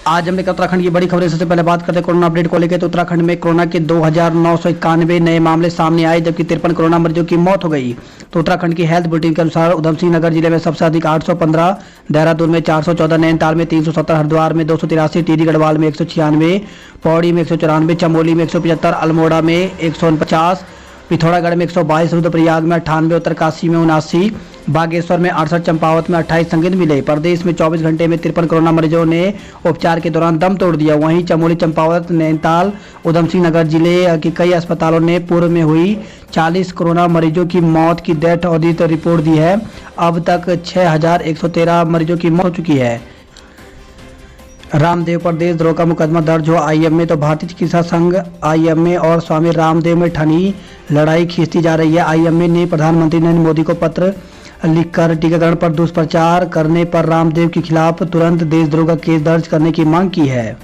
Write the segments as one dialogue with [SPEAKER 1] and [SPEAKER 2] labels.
[SPEAKER 1] आज हम उत्तराखंड की बड़ी खबरें। सबसे पहले बात करते हैं कोरोना अपडेट को लेकर। तो उत्तराखंड में कोरोना के 2991 नए मामले सामने आए, जबकि 53 कोरोना मरीजों की मौत हो गई। तो उत्तराखंड की हेल्थ बुलेटिन के अनुसार उधम सिंह नगर जिले में सबसे अधिक 815, देहरादून में 414, नैनीताल में 370, हरिद्वार में 283, टिहरी गढ़वाल में 196, पौड़ी में 194, चमोली में 175, अल्मोड़ा में 149, पिथौरागढ़ में 122, रुद्रप्रयाग में 98, उत्तरकाशी में 79, बागेश्वर में 68, चंपावत में 28 संदिग्ध मिले। प्रदेश में 24 घंटे में 53 कोरोना मरीजों ने उपचार के दौरान दम तोड़ दिया। वहीं चमोली, चंपावत, नैनीताल, उधम सिंह नगर जिले के कई अस्पतालों ने पूर्व में हुई 40 कोरोना मरीजों की मौत की डेथ ऑडिट रिपोर्ट दी है। अब तक 6113 मरीजों की मौत हो चुकी है। रामदेव पर देशद्रोह का मुकदमा दर्ज हुआ आईएमए में। तो भारतीय चिकित्सा संघ आईएमए और स्वामी रामदेव में ठनी लड़ाई खींचती जा रही है। आईएमए ने प्रधानमंत्री नरेंद्र मोदी को पत्र लिखकर टीकाकरण पर दुष्प्रचार करने पर रामदेव के खिलाफ तुरंत देशद्रोह का केस दर्ज करने की मांग की है।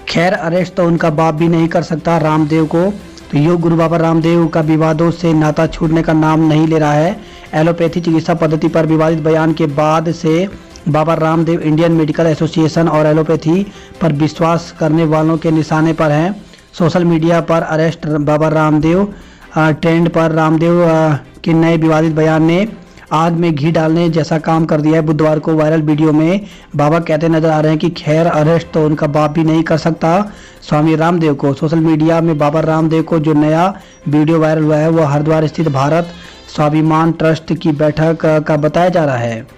[SPEAKER 1] खैर, अरेस्ट तो उनका बाप भी नहीं कर सकता रामदेव को। तो योग गुरु बाबा रामदेव का विवादों से नाता छूटने का नाम नहीं ले रहा है। एलोपैथी चिकित्सा पद्धति पर विवादित बयान के बाद से Baba Ramdev Indian medical association और एलोपैथी पर विश्वास करने वालों के निशाने पर हैं। सोशल मीडिया पर अरेस्ट बाबा रामदेव ट्रेंड पर रामदेव के नए विवादित बयान ने आग में घी डालने जैसा काम कर दिया है। बुधवार को वायरल वीडियो में बाबा कहते नजर आ रहे हैं कि खैर, अरेस्ट तो उनका बाप भी नहीं कर सकता स्वामी रामदेव को। सोशल मीडिया में बाबा रामदेव को जो नया वीडियो वायरल हुआ है वो हरिद्वार स्थित भारत स्वाभिमान ट्रस्ट की बैठक का बताया जा रहा है।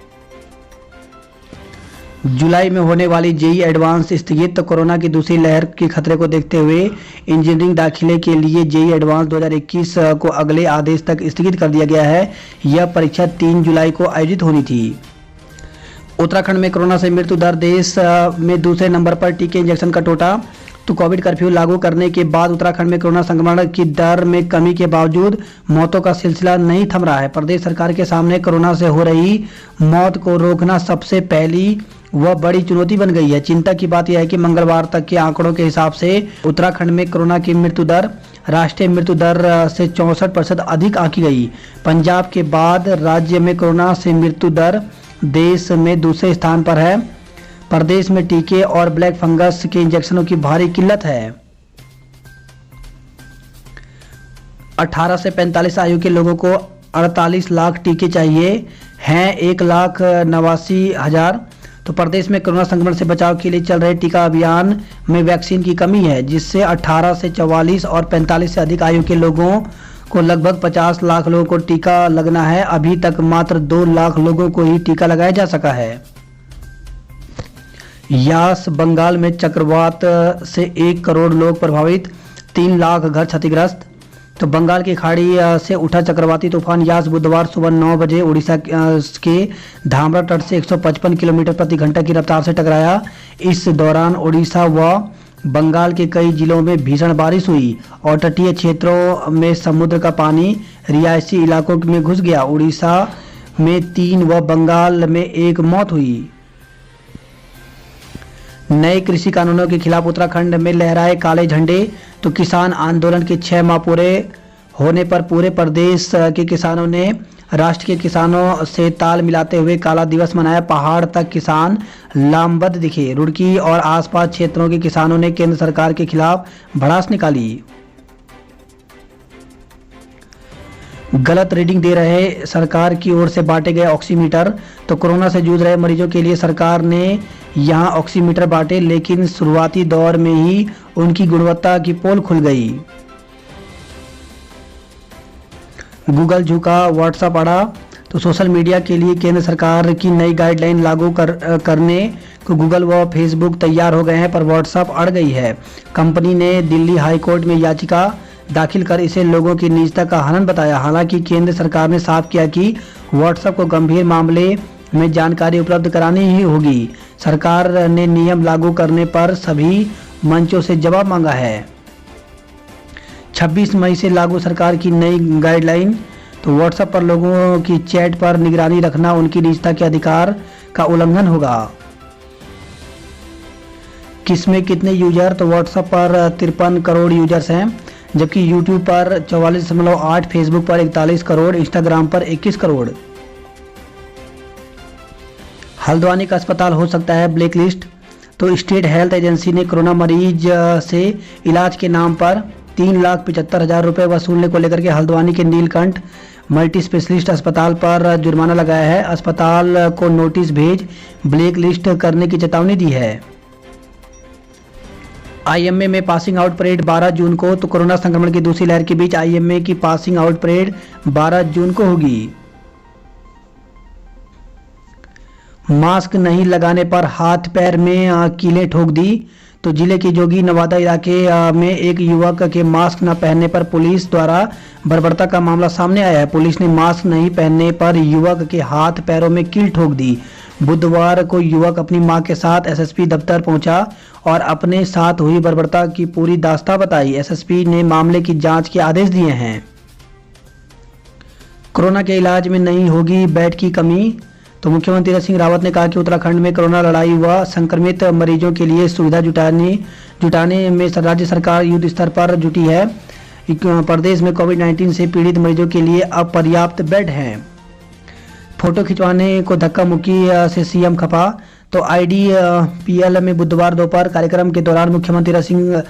[SPEAKER 1] जुलाई में होने वाली जेईई एडवांस स्थगित। तो कोरोना की दूसरी लहर के खतरे को देखते हुए इंजीनियरिंग दाखिले के लिए जेईई एडवांस 2021 को अगले आदेश तक स्थगित कर दिया गया है। यह परीक्षा 3 जुलाई को आयोजित होनी थी। उत्तराखंड में कोरोना से मृत्यु दर देश में दूसरे नंबर पर। टीके इंजेक्शन का टोटा। तो कोविड कर्फ्यू लागू करने के बाद उत्तराखंड में कोरोना संक्रमण की दर में कमी के बावजूद मौतों का सिलसिला नहीं थम रहा है। प्रदेश सरकार के सामने कोरोना से हो रही मौत को रोकना सबसे पहली वह बड़ी चुनौती बन गई है। चिंता की बात यह है कि मंगलवार तक के आंकड़ों के हिसाब से उत्तराखंड में कोरोना की मृत्यु दर राष्ट्रीय मृत्यु दर से 64% अधिक आंकी गई। पंजाब के बाद राज्य में कोरोना से मृत्यु दर देश में दूसरे स्थान पर है। प्रदेश में टीके और ब्लैक फंगस के इंजेक्शनों की भारी किल्लत है। 18 से 45 आयु के लोगों को 48 लाख टीके चाहिए हैं, 1,89,000। तो प्रदेश में कोरोना संक्रमण से बचाव के लिए चल रहे टीका अभियान में वैक्सीन की कमी है, जिससे 18 से 44 और 45 से अधिक आयु के लोगों को लगभग 50 लाख लोगों को टीका लगना है। अभी तक मात्र 2 लाख लोगों को ही टीका लगाया जा सका है। यास बंगाल में चक्रवात से 1 करोड़ लोग प्रभावित, 3 लाख घर क्षतिग्रस्त। तो बंगाल की खाड़ी से उठा चक्रवाती तूफान यास बुधवार सुबह 9 बजे उड़ीसा के धामरा तट से 155 किलोमीटर प्रति घंटा की रफ्तार से टकराया। इस दौरान उड़ीसा व बंगाल के कई जिलों में भीषण बारिश हुई और तटीय क्षेत्रों में समुद्र का पानी रिहायशी इलाकों में घुस गया। उड़ीसा में 3 व बंगाल में 1 मौत हुई। नए कृषि कानूनों के खिलाफ उत्तराखंड में लहराए काले झंडे। तो किसान आंदोलन के 6 माह पूरे होने पर पूरे प्रदेश के किसानों ने राष्ट्र के किसानों से ताल मिलाते हुए काला दिवस मनाया। पहाड़ तक किसान लामबंद दिखे। रुड़की और आसपास क्षेत्रों के किसानों ने केंद्र सरकार के खिलाफ भड़ास निकाली। गलत रीडिंग दे रहे सरकार की ओर से बांटे गए ऑक्सीमीटर। तो कोरोना से जूझ रहे मरीजों के लिए सरकार ने यहां ऑक्सीमीटर बांटे, लेकिन शुरुआती दौर में ही उनकी गुणवत्ता की पोल खुल गई। गूगल झुका, व्हाट्सएप अड़ा। तो सोशल मीडिया के लिए केंद्र सरकार की नई गाइडलाइन लागू करने को गूगल व फेसबुक तैयार हो गए हैं, पर व्हाट्सएप अड़ गई है। कंपनी ने दिल्ली हाई कोर्ट में याचिका दाखिल कर इसे लोगों की निजता का हनन बताया। हालांकि केंद्र सरकार ने साफ किया कि व्हाट्सएप को गंभीर मामले में जानकारी उपलब्ध करानी ही होगी। सरकार ने नियम लागू करने पर सभी मंचों से जवाब मांगा है। 26 मई से लागू सरकार की नई गाइडलाइन। तो व्हाट्सएप पर लोगों की चैट पर निगरानी रखना उनकी निजता के अधिकार का उल्लंघन होगा। किसमें कितने यूजर? तो व्हाट्सएप पर 53 करोड़ यूजर्स हैं, जबकि यूट्यूब पर 44.8, फेसबुक पर 41 करोड़, इंस्टाग्राम पर 21 करोड़। हल्द्वानी का अस्पताल हो सकता है ब्लैक लिस्ट। तो स्टेट हेल्थ एजेंसी ने कोरोना मरीज से इलाज के नाम पर 3,75,000 रुपये वसूलने को लेकर के हल्द्वानी के नीलकंठ मल्टी स्पेशलिस्ट अस्पताल पर जुर्माना लगाया है। अस्पताल को नोटिस भेज ब्लैक लिस्ट करने की चेतावनी दी है। आईएमए में पासिंग आउट परेड 12 जून को। तो कोरोना संक्रमण की दूसरी लहर के बीच आईएमए की पासिंग आउट परेड 12 जून को होगी। मास्क नहीं लगाने पर हाथ पैर में कीलें ठोक दी। तो जिले के जोगी नवादा इलाके में एक युवक के मास्क न पहनने पर पुलिस द्वारा बर्बरता का मामला सामने आया है। पुलिस ने मास्क नहीं पहनने पर युवक के हाथ पैरों में कील ठोक दी। बुधवार को युवक अपनी मां के साथ एसएसपी दफ्तर पहुंचा और अपने साथ हुई बर्बरता की पूरी दास्तां बताई। एसएसपी ने मामले की जांच के आदेश दिए हैं। कोरोना के इलाज में नहीं होगी बेड की कमी। तो मुख्यमंत्री तीरथ सिंह रावत ने कहा कि उत्तराखंड में कोरोना लड़ाई व संक्रमित मरीजों के लिए सुविधा जुटाने में राज्य सरकार युद्ध स्तर पर जुटी है। प्रदेश में कोविड-19 से पीड़ित मरीजों के लिए अब पर्याप्त बेड हैं। फोटो खिंचवाने को धक्का मुक्की से सीएम खफा। तो आईडीपीएल में बुधवार दोपहर कार्यक्रम के दौरान मुख्यमंत्री तीरथ सिंह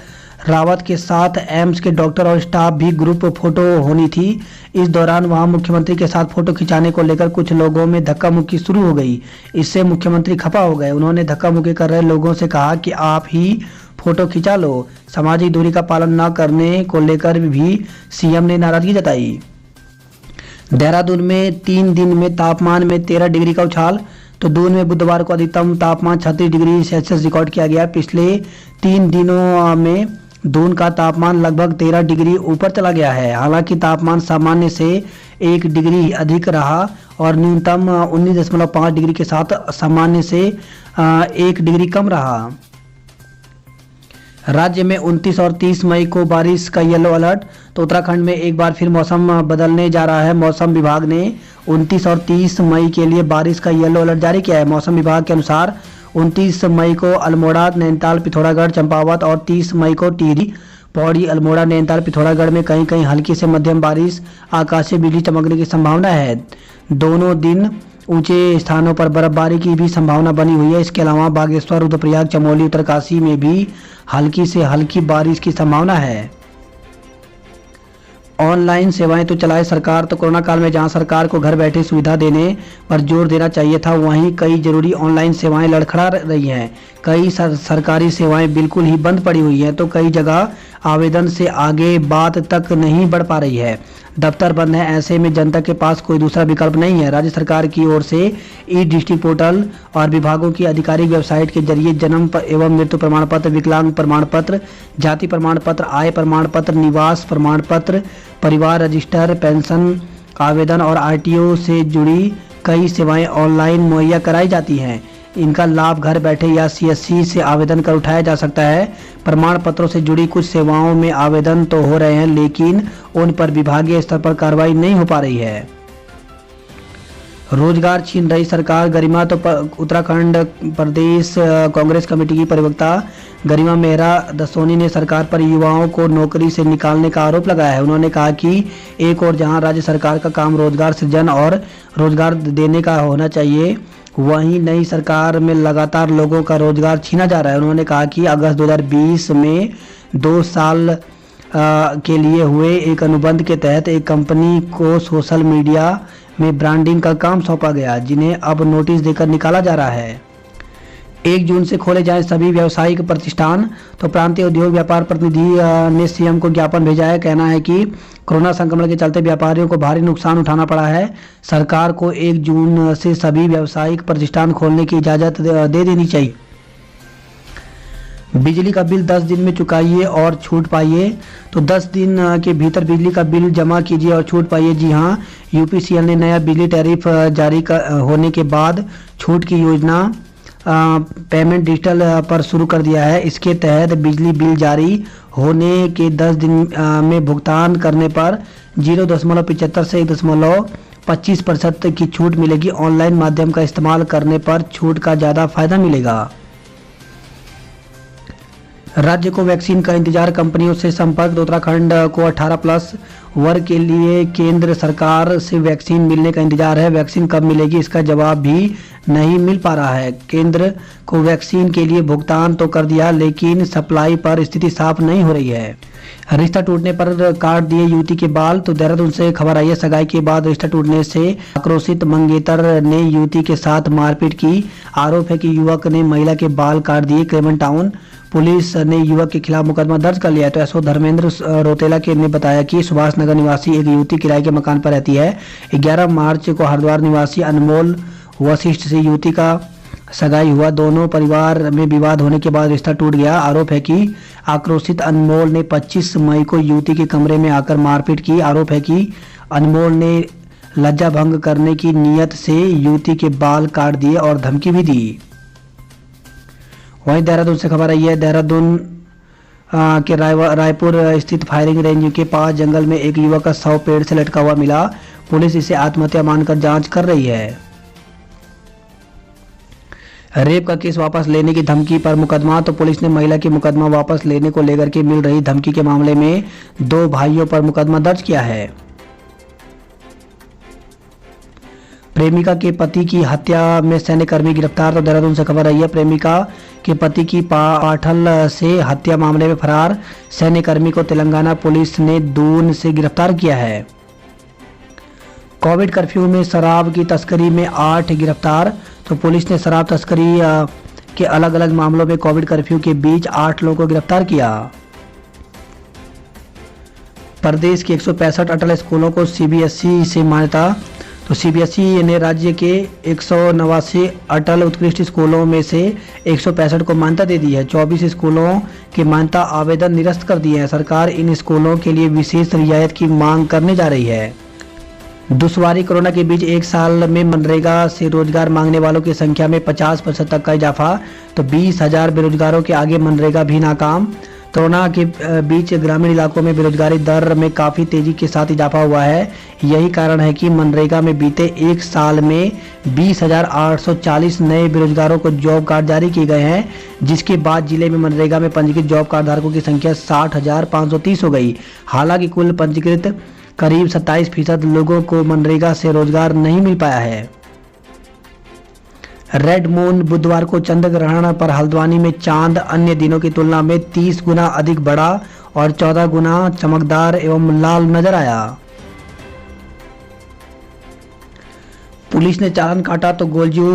[SPEAKER 1] रावत के साथ एम्स के डॉक्टर और स्टाफ भी ग्रुप फोटो होनी थी। इस दौरान वहां मुख्यमंत्री के साथ फोटो खिंचाने को लेकर कुछ लोगों में धक्का मुक्की शुरू हो गई। इससे मुख्यमंत्री खफा हो गए। उन्होंने धक्का मुक्की कर रहे लोगों से कहा कि आप ही फोटो खिंचा लो। सामाजिक दूरी का पालन न करने को लेकर भी सीएम ने नाराजगी जताई। देहरादून में 3 दिन में तापमान में 13 डिग्री का उछाल। तो दून में बुधवार को अधिकतम तापमान 36 डिग्री सेल्सियस रिकॉर्ड किया गया। पिछले 3 दिनों में दून का तापमान लगभग 13 डिग्री ऊपर चला गया है। हालांकि तापमान सामान्य से 1 डिग्री अधिक रहा और न्यूनतम 19.5 डिग्री के साथ सामान्य से 1 डिग्री कम रहा। राज्य में 29 और 30 मई को बारिश का येलो अलर्ट। तो उत्तराखंड में एक बार फिर मौसम बदलने जा रहा है। मौसम विभाग ने 29 और 30 मई के लिए बारिश का येलो अलर्ट जारी किया है। मौसम विभाग के अनुसार 29 मई को अल्मोड़ा, नैनीताल, पिथौरागढ़, चंपावत और 30 मई को टिहरी, पौड़ी, अल्मोड़ा, नैनीताल, पिथौरागढ़ में कहीं कहीं हल्की से मध्यम बारिश, आकाशीय बिजली चमकने की संभावना है। दोनों दिन ऊंचे स्थानों पर बर्फबारी की भी संभावना बनी हुई है। इसके अलावा बागेश्वर, रुद्रप्रयाग, चमोली, उत्तरकाशी में भी हल्की से हल्की बारिश की संभावना है। ऑनलाइन सेवाएं तो चलाए सरकार। तो कोरोना काल में जहां सरकार को घर बैठे सुविधा देने पर जोर देना चाहिए था, वहीं कई जरूरी ऑनलाइन सेवाएं लड़खड़ा रही हैं। कई सरकारी सेवाएं बिल्कुल ही बंद पड़ी हुई हैं। तो कई जगह आवेदन से आगे बात तक नहीं बढ़ पा रही है। दफ्तर बंद है। ऐसे में जनता के पास कोई दूसरा विकल्प नहीं है। राज्य सरकार की ओर से ई डिस्ट्रिक्ट पोर्टल और विभागों की आधिकारिक वेबसाइट के जरिए जन्म एवं मृत्यु प्रमाण पत्र, विकलांग प्रमाण पत्र, जाति प्रमाण पत्र, आय प्रमाण पत्र, निवास प्रमाण पत्र, परिवार रजिस्टर, पेंशन आवेदन और आरटीओ से जुड़ी कई सेवाएं ऑनलाइन मुहैया कराई जाती हैं। इनका लाभ घर बैठे या सीएससी से आवेदन कर उठाया जा सकता है। प्रमाण पत्रों से जुड़ी कुछ सेवाओं में आवेदन तो हो रहे हैं, लेकिन उन पर विभागीय स्तर पर कार्रवाई नहीं हो पा रही है। रोजगार छीन रही सरकार गरिमा। तो उत्तराखंड प्रदेश कांग्रेस कमेटी की प्रवक्ता गरिमा मेहरा दसोनी ने सरकार पर युवाओं को नौकरी से निकालने का आरोप लगाया है। उन्होंने कहा कि एक और जहां राज्य सरकार का काम रोजगार सृजन और रोजगार देने का होना चाहिए, वहीं नई सरकार में लगातार लोगों का रोजगार छीना जा रहा है। उन्होंने कहा कि अगस्त 2020 में 2 साल के लिए हुए एक अनुबंध के तहत एक कंपनी को सोशल मीडिया में ब्रांडिंग का काम सौंपा गया, जिन्हें अब नोटिस देकर निकाला जा रहा है। 1 जून से खोले जाएं सभी व्यावसायिक प्रतिष्ठान। तो प्रांतीय उद्योग व्यापार प्रतिनिधि ने सीएम को ज्ञापन भेजा है। कहना है कि कोरोना संक्रमण के चलते व्यापारियों को भारी नुकसान उठाना पड़ा है। सरकार को 1 जून से सभी व्यावसायिक प्रतिष्ठान खोलने की इजाजत दे देनी चाहिए। बिजली का बिल 10 दिन में चुकाइए और छूट पाइए। तो 10 दिन के भीतर बिजली का बिल जमा कीजिए और छूट पाइए। जी हां, यूपीसीएल ने नया बिजली टैरिफ जारी होने के बाद छूट की योजना पेमेंट डिजिटल पर शुरू कर दिया है। इसके तहत बिजली बिल जारी होने के 10 दिन में भुगतान करने पर 0.75 से 1.25% की छूट मिलेगी। ऑनलाइन माध्यम का इस्तेमाल करने पर छूट का ज़्यादा फायदा मिलेगा। राज्य को वैक्सीन का इंतजार, कंपनियों से संपर्क। उत्तराखंड को 18+ वर्ग के लिए केंद्र सरकार से वैक्सीन मिलने का इंतजार है। वैक्सीन कब मिलेगी, इसका जवाब भी नहीं मिल पा रहा है। केंद्र को वैक्सीन के लिए भुगतान तो कर दिया, लेकिन सप्लाई पर स्थिति साफ नहीं हो रही है। रिश्ता टूटने पर काट दिए युवती के बाल। तो देहरादून से खबर आई है, सगाई के बाद रिश्ता टूटने से आक्रोशित मंगेतर ने युवती के साथ मारपीट की। आरोप है कि युवक ने महिला के बाल काट दिए। क्रेमन टाउन पुलिस ने युवक के खिलाफ मुकदमा दर्ज कर लिया है। तो एसओ धर्मेंद्र रोतेला के ने बताया कि सुभाष नगर निवासी एक युवती किराए के मकान पर रहती है। 11 मार्च को हरिद्वार निवासी अनमोल वशिष्ठ से युवती का सगाई हुआ। दोनों परिवार में विवाद होने के बाद रिश्ता टूट गया। आरोप है कि आक्रोशित अनमोल ने 25 मई को युवती के कमरे में आकर मारपीट की। आरोप है कि अनमोल ने लज्जा भंग करने की नीयत से युवती के बाल काट दिए और धमकी भी दी। वहीं देहरादून से खबर आई है, देहरादून के रायपुर स्थित फायरिंग रेंज के पास जंगल में एक युवक का शव पेड़ से लटका हुआ मिला। पुलिस इसे आत्महत्या मानकर जांच कर रही है। रेप का केस वापस लेने की धमकी पर मुकदमा। तो पुलिस ने महिला की मुकदमा वापस लेने को लेकर के मिल रही धमकी के मामले में 2 भाइयों पर मुकदमा दर्ज किया है। प्रेमिका के पति की हत्या में सैन्यकर्मी गिरफ्तार। तो देहरादून से खबर आई है, प्रेमिका के पति की पाठल से हत्या मामले में फरार सैन्यकर्मी को तेलंगाना पुलिस ने दून से गिरफ्तार किया है। कोविड कर्फ्यू में शराब की तस्करी में 8 गिरफ्तार। तो पुलिस ने शराब तस्करी के अलग अलग मामलों में कोविड कर्फ्यू के बीच 8 लोगों को गिरफ्तार किया। प्रदेश के 165 अटल स्कूलों को सीबीएसई से मान्यता। तो सीबीएसई ने राज्य के 189 अटल उत्कृष्ट स्कूलों में से 165 को मान्यता दे दी है। 24 स्कूलों के मान्यता आवेदन निरस्त कर दिए हैं। सरकार इन स्कूलों के लिए विशेष रियायत की मांग करने जा रही है। दुश्वारी कोरोना के बीच एक साल में मनरेगा से रोजगार मांगने वालों की संख्या में 50% तक का इजाफा। तो 20,000 बेरोजगारों के आगे मनरेगा भी नाकाम। कोरोना के बीच ग्रामीण इलाकों में बेरोजगारी दर में काफ़ी तेजी के साथ इजाफा हुआ है। यही कारण है कि मनरेगा में बीते एक साल में 20,840 नए बेरोजगारों को जॉब कार्ड जारी किए गए हैं, जिसके बाद जिले में मनरेगा में पंजीकृत जॉब कार्ड धारकों की संख्या 60,530 हो गई। हालांकि कुल पंजीकृत करीब 27% लोगों को मनरेगा से रोजगार नहीं मिल पाया है। रेड मून बुधवार को चंद्र ग्रहण पर हल्द्वानी में चांद अन्य दिनों की तुलना में 30 गुना अधिक बड़ा और 14 गुना चमकदार एवं लाल नजर आया। पुलिस ने चालान काटा तो गोलजू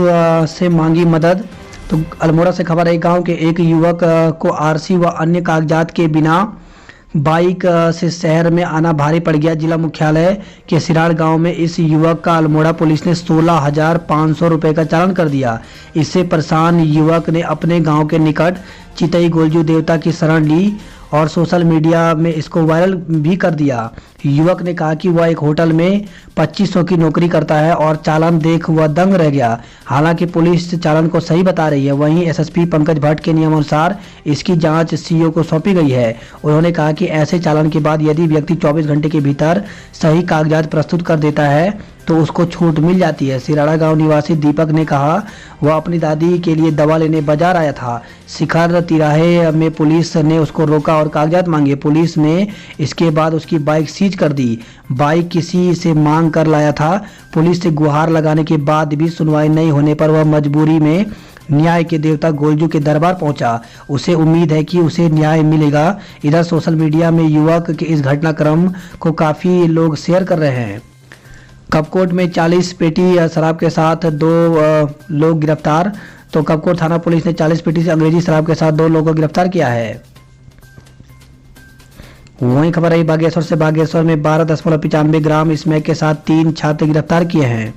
[SPEAKER 1] से मांगी मदद। तो अल्मोड़ा से खबर है, गांव के एक युवक को आरसी व अन्य कागजात के बिना बाइक से शहर में आना भारी पड़ गया। जिला मुख्यालय के सिराड़ गांव में इस युवक का अल्मोड़ा पुलिस ने 16,500 रुपए का चालान कर दिया। इससे परेशान युवक ने अपने गांव के निकट चितई गोलजू देवता की शरण ली और सोशल मीडिया में इसको वायरल भी कर दिया। युवक ने कहा कि वह एक होटल में 2500 की नौकरी करता है और चालान देख वह दंग रह गया। हालांकि पुलिस चालान को सही बता रही है। वहीं एसएसपी पंकज भट्ट के नियमानुसार इसकी जांच सीओ को सौंपी गई है। उन्होंने कहा कि ऐसे चालान के बाद यदि व्यक्ति 24 घंटे के भीतर सही कागजात प्रस्तुत कर देता है तो उसको छूट मिल जाती है। सिराड़ा गांव निवासी दीपक ने कहा वह अपनी दादी के लिए दवा लेने बाजार आया था। शिखर तिराहे में पुलिस ने उसको रोका और कागजात मांगे। पुलिस ने इसके बाद उसकी बाइक सीज कर दी। बाइक किसी से मांग कर लाया था। पुलिस से गुहार लगाने के बाद भी सुनवाई नहीं होने पर वह मजबूरी में न्याय के देवता गोलजू के दरबार पहुंचा। उसे उम्मीद है कि उसे न्याय मिलेगा। इधर सोशल मीडिया में युवक के इस घटनाक्रम को काफी लोग शेयर कर रहे हैं। कपकोट में 40 पेटी शराब के साथ 2 लोग गिरफ्तार। तो कपकोट थाना पुलिस ने 40 पेटी से अंग्रेजी शराब के साथ 2 लोगों को गिरफ्तार किया है। वहीं खबर आई बागेश्वर से, बागेश्वर में 12.95 ग्राम स्मैक के साथ 3 छात्र गिरफ्तार किए हैं।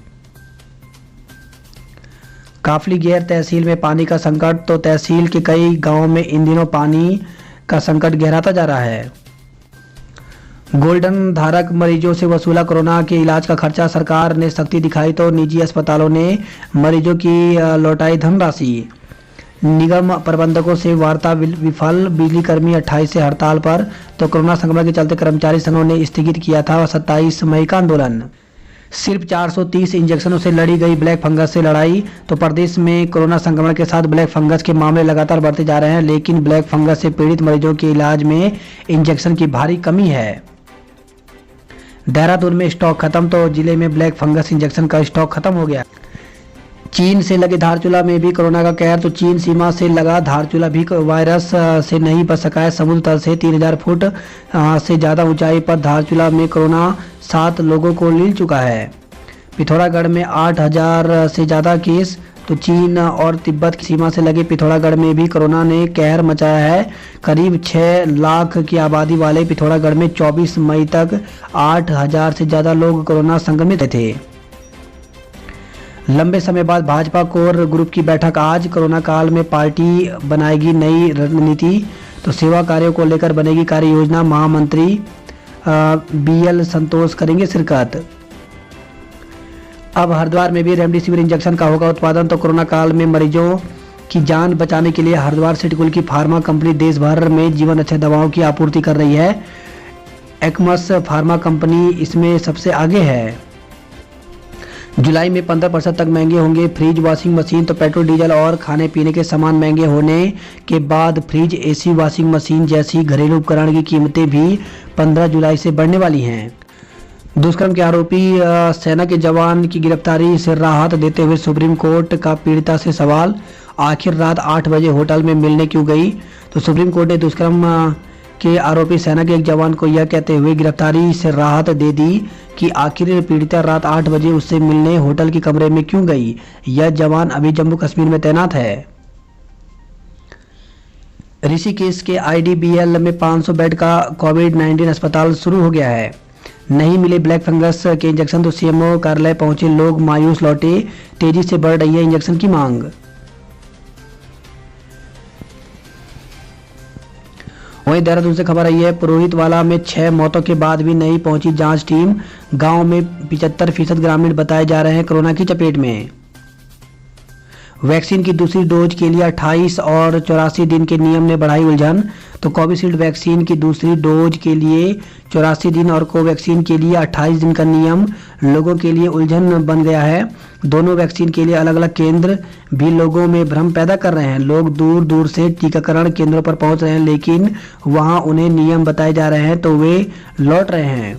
[SPEAKER 1] काफली गैर तहसील में पानी का संकट। तो तहसील के कई गांवों में इन दिनों पानी का संकट गहराता जा रहा है। गोल्डन धारक मरीजों से वसूला कोरोना के इलाज का खर्चा। सरकार ने सख्ती दिखाई तो निजी अस्पतालों ने मरीजों की लौटाई धनराशि। निगम प्रबंधकों से वार्ता विफल। बिजली कर्मी 28 से हड़ताल पर। तो कोरोना संक्रमण के चलते कर्मचारी संघों ने स्थगित किया था 27 मई का आंदोलन। सिर्फ 430 इंजेक्शनों से लड़ी गई ब्लैक फंगस से लड़ाई। तो प्रदेश में कोरोना संक्रमण के साथ ब्लैक फंगस के मामले लगातार बढ़ते जा रहे हैं, लेकिन ब्लैक फंगस से पीड़ित मरीजों के इलाज में इंजेक्शन की भारी कमी है। देहरादून में स्टॉक खत्म, तो जिले में ब्लैक फंगस इंजेक्शन का स्टॉक खत्म हो गया। चीन से लगे धारचूला में भी कोरोना का कहर, तो चीन सीमा से लगा धारचूला भी वायरस से नहीं बच सका है। समुद्र तल से 3000 फुट से ज़्यादा ऊंचाई पर धारचूला में कोरोना 7 लोगों को लील चुका है। पिथौरागढ़ में 8000 से ज़्यादा केस। तो चीन और तिब्बत की सीमा से लगे पिथौरागढ़ में भी कोरोना ने कहर मचाया है। करीब 6 लाख की आबादी वाले पिथौरागढ़ में 24 मई तक 8000 से ज़्यादा लोग कोरोना संक्रमित थे। लंबे समय बाद भाजपा कोर ग्रुप की बैठक आज। कोरोना काल में पार्टी बनाएगी नई रणनीति, तो सेवा कार्यों को लेकर बनेगी कार्य योजना। महामंत्री BL संतोष करेंगे शिरकत। अब हरिद्वार में भी रेमडेसिविर इंजेक्शन का होगा उत्पादन। तो कोरोना काल में मरीजों की जान बचाने के लिए हरिद्वार सिटीकुल की फार्मा कंपनी देश भर में जीवन रक्षक दवाओं की आपूर्ति कर रही है। एक्मस फार्मा कंपनी इसमें सबसे आगे है। जुलाई में 15% तक महंगे होंगे फ्रिज, वॉशिंग मशीन। तो पेट्रोल, डीजल और खाने पीने के सामान महंगे होने के बाद फ्रिज, AC, वॉशिंग मशीन जैसी घरेलू उपकरण की कीमतें भी 15 जुलाई से बढ़ने वाली हैं। दुष्कर्म के आरोपी सेना के जवान की गिरफ्तारी से राहत देते हुए सुप्रीम कोर्ट का पीड़िता से सवाल। आखिर रात 8 बजे होटल में मिलने क्यों गई? तो सुप्रीम कोर्ट ने दुष्कर्म के आरोपी सेना के एक जवान को यह कहते हुए गिरफ्तारी से राहत दे दी कि आखिर पीड़िता रात 8 बजे उससे मिलने होटल के कमरे में क्यों गई। यह जवान अभी जम्मू कश्मीर में तैनात है। ऋषिकेश के IDBL में 500 बेड का कोविड-19 अस्पताल शुरू हो गया है। नहीं मिले ब्लैक फंगस के इंजेक्शन, तो CMO कार्यालय पहुंचे लोग मायूस लौटे। तेजी से बढ़ रही है इंजेक्शन की मांग। वहीं देहरादून से खबर आई है, पुरोहितवाला में 6 मौतों के बाद भी नहीं पहुंची जांच टीम। गांव में 75% ग्रामीण बताए जा रहे हैं कोरोना की चपेट में। वैक्सीन की दूसरी डोज के लिए 28 और 84 दिन के नियम ने बढ़ाई उलझन। तो कोविशील्ड वैक्सीन की दूसरी डोज के लिए 84 दिन और कोवैक्सीन के लिए 28 दिन का नियम लोगों के लिए उलझन बन गया है। दोनों वैक्सीन के लिए अलग अलग केंद्र भी लोगों में भ्रम पैदा कर रहे हैं। लोग दूर दूर से टीकाकरण केंद्रों पर पहुंच रहे हैं, लेकिन वहां उन्हें नियम बताए जा रहे हैं तो वे लौट रहे हैं।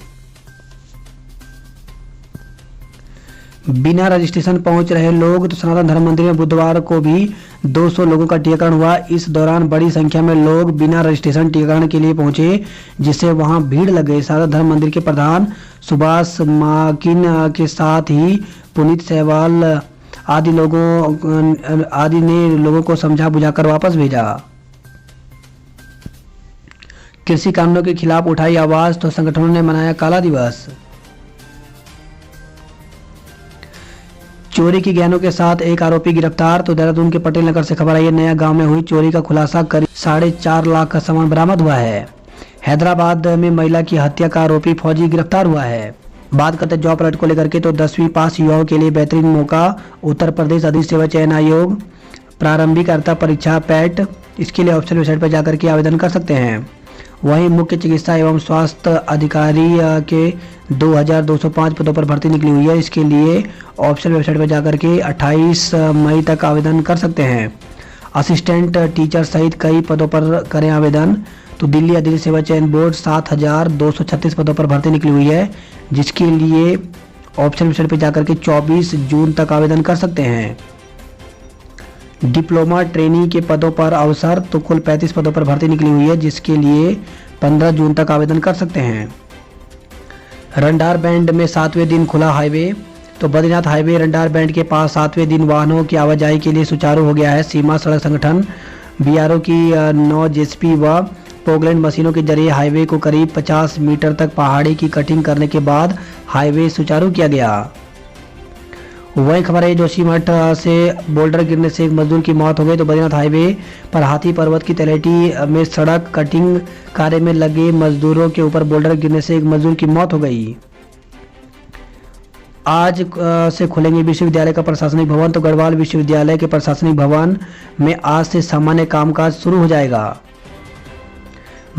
[SPEAKER 1] बिना रजिस्ट्रेशन पहुंच रहे लोग। तो सनातन धर्म मंदिर में बुधवार को भी 200 लोगों का टीकाकरण हुआ। इस दौरान बड़ी संख्या में लोग बिना रजिस्ट्रेशन टीकाकरण के लिए पहुंचे, जिससे वहां भीड़ लग गई। सनातन धर्म मंदिर के प्रधान सुभाष माकिन के साथ ही पुनीत सहवाल आदि ने लोगों को समझा बुझाकर वापस भेजा। कृषि कानूनों के खिलाफ उठाई आवाज, तो संगठनों ने मनाया काला दिवस। चोरी की गहनों के साथ एक आरोपी गिरफ्तार। तो देहरादून के पटेल नगर से खबर आई है, नया गांव में हुई चोरी का खुलासा, करीब 4.5 लाख का सामान बरामद हुआ है। हैदराबाद में महिला की हत्या का आरोपी फौजी गिरफ्तार हुआ है। बात करते जॉब अलर्ट को लेकर के, तो 10वीं पास युवाओं के लिए बेहतरीन मौका। उत्तर प्रदेश अधिक सेवा चयन आयोग प्रारंभिक अर्हता परीक्षा पैट, इसके लिए ऑफिशियल वेबसाइट पर जाकर के आवेदन कर सकते हैं। वहीं मुख्य चिकित्सा एवं स्वास्थ्य अधिकारी के 2205 पदों पर भर्ती निकली हुई है। इसके लिए ऑफिशियल वेबसाइट पर जाकर के 28 मई तक आवेदन कर सकते हैं। असिस्टेंट टीचर सहित कई पदों पर करें आवेदन। तो दिल्ली अधिक सेवा चयन बोर्ड 7236 पदों पर भर्ती निकली हुई है, जिसके लिए ऑफिशियल वेबसाइट पर जाकर के 24 जून तक आवेदन कर सकते हैं। डिप्लोमा ट्रेनी के पदों पर अवसर, तो कुल 35 पदों पर भर्ती निकली हुई है, जिसके लिए 15 जून तक आवेदन कर सकते हैं। रंडार बैंड में 7वें दिन खुला हाईवे। तो बद्रीनाथ हाईवे रंडार बैंड के पास 7वें दिन वाहनों की आवाजाही के लिए सुचारू हो गया है। सीमा सड़क संगठन BRO की 9 JCB व पोगलैंड मशीनों के जरिए हाईवे को करीब 50 मीटर तक पहाड़ी की कटिंग करने के बाद हाईवे सुचारू किया गया। वही खबर है, जोशीमठ से बोल्डर गिरने से एक मजदूर की मौत हो गई। तो बद्रीनाथ हाईवे पर हाथी पर्वत की तलहटी में सड़क कटिंग कार्य में लगे मजदूरों के ऊपर बोल्डर गिरने से एक मजदूर की मौत हो गई। आज से खुलेंगे विश्वविद्यालय का प्रशासनिक भवन। तो गढ़वाल विश्वविद्यालय के प्रशासनिक भवन में आज से सामान्य कामकाज शुरू हो जाएगा।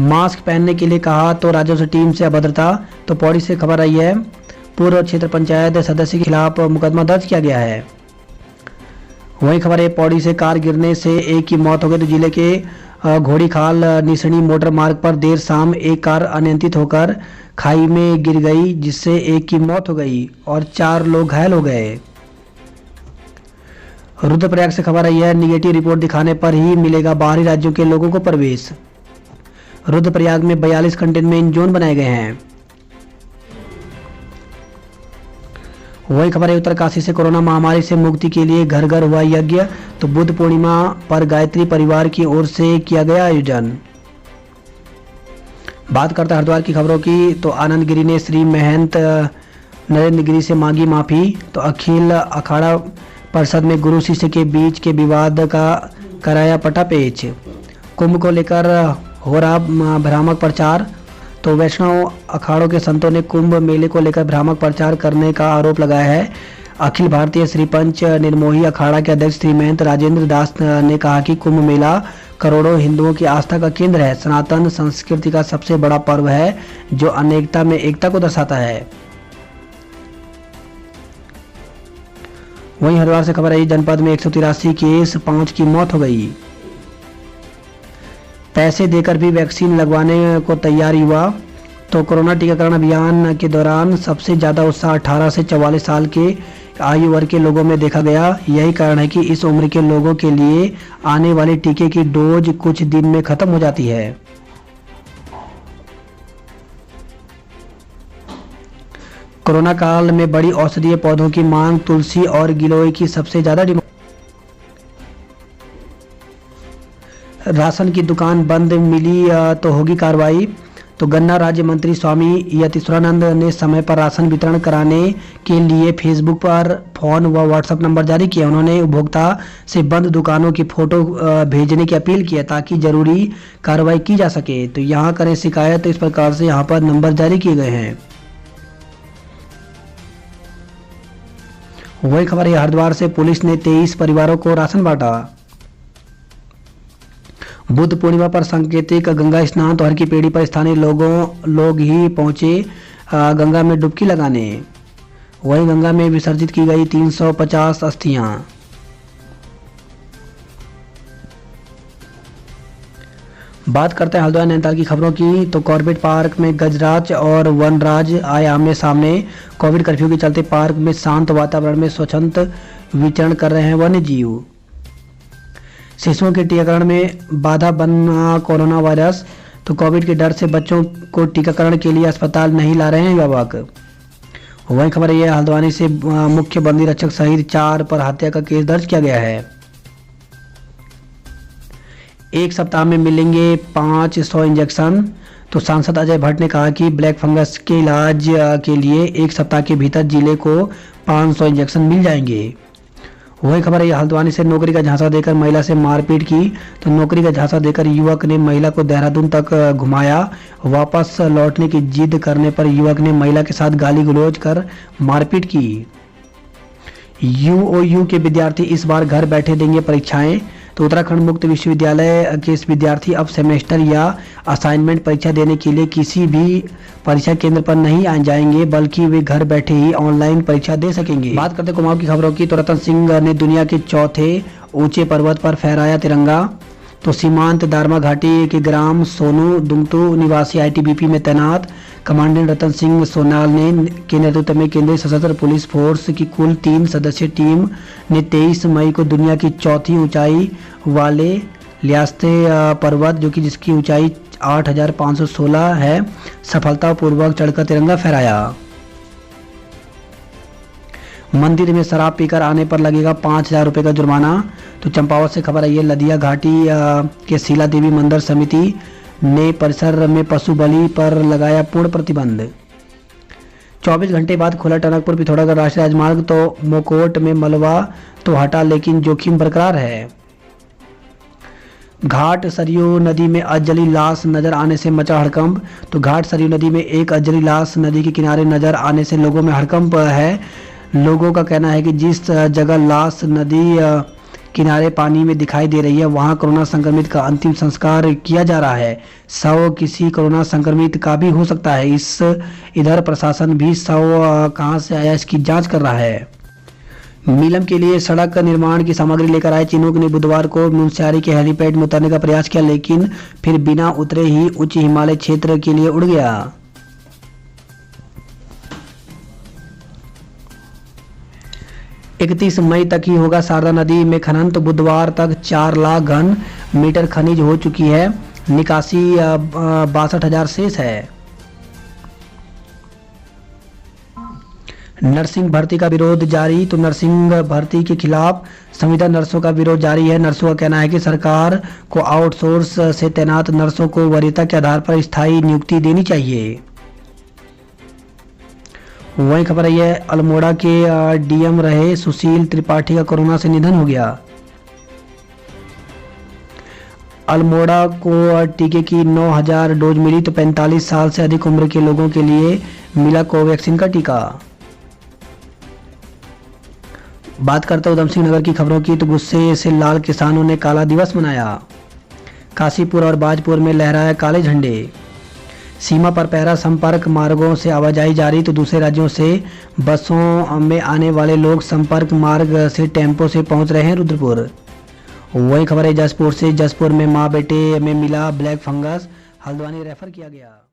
[SPEAKER 1] मास्क पहनने के लिए कहा, तो राजस्व टीम से अभद्रता। तो पौड़ी से खबर आई है, पूर्व क्षेत्र पंचायत सदस्य के खिलाफ मुकदमा दर्ज किया गया है। वहीं खबर है, पौड़ी से कार गिरने से एक की मौत हो गई। तो जिले के घोड़ीखाल निसणी मोटर मार्ग पर देर शाम एक कार अनियंत्रित होकर खाई में गिर गई, जिससे एक की मौत हो गई और 4 लोग घायल हो गए। रुद्रप्रयाग से खबर आई है, निगेटिव रिपोर्ट दिखाने पर ही मिलेगा बाहरी राज्यों के लोगों को प्रवेश। रुद्रप्रयाग में 42 कंटेनमेंट जोन बनाए गए हैं। वही खबर है, उत्तरकाशी से कोरोना महामारी से मुक्ति के लिए घर घर हुआ यज्ञ। तो बुद्ध पूर्णिमा पर गायत्री परिवार की ओर से किया गया आयोजन। बात करते हैं हरिद्वार की खबरों की। तो आनंद गिरी ने श्री महंत नरेंद्र गिरी से मांगी माफी। तो अखिल अखाड़ा परिषद में गुरु शिष्य के बीच के विवाद का कराया पटापेच। कुंभ को लेकर हो रहा भ्रामक प्रचार। तो वैष्णव अखाड़ों के संतों ने कुंभ मेले को लेकर भ्रामक प्रचार करने का आरोप लगाया है। अखिल भारतीय श्री पंच निर्मोही अखाड़ा के अध्यक्ष श्री महंत राजेंद्र दास ने कहा कि कुंभ मेला करोड़ों हिंदुओं की आस्था का केंद्र है, सनातन संस्कृति का सबसे बड़ा पर्व है जो अनेकता में एकता को दर्शाता है। वहीं हरिद्वार से खबर आई, जनपद में 183 केस, 5 की मौत हो गई। पैसे देकर भी वैक्सीन लगवाने को तैयार युवा। तो कोरोना टीकाकरण अभियान के दौरान सबसे ज्यादा उत्साह 18 से 44 साल के आयु वर्ग के लोगों में देखा गया। यही कारण है कि इस उम्र के लोगों के लिए आने वाले टीके की डोज कुछ दिन में खत्म हो जाती है। कोरोना काल में बड़ी औषधीय पौधों की मांग, तुलसी और गिलोय की सबसे ज्यादा डिमांड। राशन की दुकान बंद मिली तो होगी कार्रवाई। तो गन्ना राज्य मंत्री स्वामी यतीश्वरानंद ने समय पर राशन वितरण कराने के लिए फेसबुक पर फोन व व्हाट्सएप नंबर जारी किया। उन्होंने उपभोक्ता से बंद दुकानों की फोटो भेजने की अपील की है ताकि जरूरी कार्रवाई की जा सके। तो यहाँ करें शिकायत। तो इस प्रकार से यहाँ पर नंबर जारी किए गए हैं। वही खबर है, हरिद्वार से पुलिस ने 23 परिवारों को राशन बांटा। बुद्ध पूर्णिमा पर सांकेतिक गंगा स्नान। तो हर की पेड़ी पर स्थानीय लोग ही पहुंचे गंगा में डुबकी लगाने। वहीं गंगा में विसर्जित की गई 350 अस्थियां। बात करते हैं हल्द्वानी नैनीताल की खबरों की। तो कॉर्बेट पार्क में गजराज और वनराज आए आमने सामने। कोविड कर्फ्यू के चलते पार्क में शांत वातावरण में स्वच्छंद विचरण कर रहे हैं वन्य जीव। शिशुओं के टीकाकरण में बाधा बना कोरोना वायरस। तो कोविड के डर से बच्चों को टीकाकरण के लिए अस्पताल नहीं ला रहे हैं अभिभावक। वही खबर यह, हल्द्वानी से मुख्य बंदी रक्षक सहित 4 पर हत्या का केस दर्ज किया गया है। एक सप्ताह में मिलेंगे 500 इंजेक्शन। तो सांसद अजय भट्ट ने कहा कि ब्लैक फंगस के इलाज के लिए 1 सप्ताह के भीतर जिले को 500 इंजेक्शन मिल जाएंगे। वही खबर है, हल्द्वानी से नौकरी का झांसा देकर महिला से मारपीट की। तो नौकरी का झांसा देकर युवक ने महिला को देहरादून तक घुमाया। वापस लौटने की जिद करने पर युवक ने महिला के साथ गाली गलौज कर मारपीट की। यूओयू के विद्यार्थी इस बार घर बैठे देंगे परीक्षाएं। तो उत्तराखंड मुक्त विश्वविद्यालय के इस विद्यार्थी अब सेमेस्टर या असाइनमेंट परीक्षा देने के लिए किसी भी परीक्षा केंद्र पर नहीं आ जाएंगे, बल्कि वे घर बैठे ही ऑनलाइन परीक्षा दे सकेंगे। बात करते कुमाऊं की खबरों की। तो रतन सिंह ने दुनिया के 4थे ऊंचे पर्वत पर फहराया तिरंगा। तो सीमांत दारमा घाटी के ग्राम सोनू दुंगतू निवासी आईटीबीपी में तैनात कमांडेंट रतन सिंह सोनाल के नेतृत्व में केंद्रीय सशस्त्र पुलिस फोर्स की कुल 3 सदस्यीय टीम ने 23 मई को दुनिया की 4थी ऊंचाई वाले ल्यास्ते पर्वत, जो कि जिसकी ऊंचाई 8516 है, सफलतापूर्वक चढ़कर तिरंगा फहराया। मंदिर में शराब पीकर आने पर लगेगा 5000 रुपये का जुर्माना। तो चंपावत से खबर आई है, लदिया घाटी के शीला देवी मंदिर समिति ने परिसर में पशु बलि पर लगाया पूर्ण प्रतिबंध। 24 घंटे बाद खुला टनकपुर पिथौरागढ़ राष्ट्रीय राजमार्ग। तो मोकोट में मलबा तो हटा, लेकिन जोखिम बरकरार है। घाट सरयू नदी में अजली लाश नजर आने से मचा हड़कंप। तो घाट सरयू नदी में एक अजली लाश नदी के किनारे नजर आने से लोगों में हड़कंप है। लोगों का कहना है कि जिस जगह लाश नदी किनारे पानी में दिखाई दे रही है। वहां कोरोना संक्रमित का अंतिम संस्कार किया जा रहा है। शव किसी कोरोना संक्रमित का भी हो सकता है। इधर प्रशासन भी शव कहां से आया इसकी जांच कर रहा है। नीलम के लिए सड़क निर्माण की सामग्री लेकर आए चिनूक ने बुधवार को मुनस्यारी के हेलीपैड में उतरने का प्रयास किया, लेकिन फिर बिना उतरे ही उच्च हिमालय क्षेत्र के लिए उड़ गया। 31 मई तक ही होगा शारदा नदी में खनन, तो बुधवार तक 4 लाख घन मीटर खनिज हो चुकी है। निकासी 62,000 शेष है। नर्सिंग भर्ती का विरोध जारी, तो नर्सिंग भर्ती के खिलाफ संविदा नर्सों का विरोध जारी है। नर्सों का कहना है कि सरकार को आउटसोर्स से तैनात नर्सों को वरीयता के आधार पर स्थायी नियुक्ति देनी चाहिए। वही खबर है अल्मोड़ा के डीएम रहे सुशील त्रिपाठी का कोरोना से निधन हो गया। अल्मोड़ा को टीके की 9,000 डोज मिली, तो 45 साल से अधिक उम्र के लोगों के लिए मिला कोवैक्सीन का टीका। बात करते उधम सिंह नगर की खबरों की, तो गुस्से से लाल किसानों ने काला दिवस मनाया। काशीपुर और बाजपुर में लहराया काले झंडे। सीमा पर पहरा, संपर्क मार्गों से आवाजाही जारी, तो दूसरे राज्यों से बसों में आने वाले लोग संपर्क मार्ग से टेम्पो से पहुंच रहे हैं रुद्रपुर। वही खबर है जसपुर से, जसपुर में मां बेटे में मिला ब्लैक फंगस, हल्द्वानी रेफर किया गया।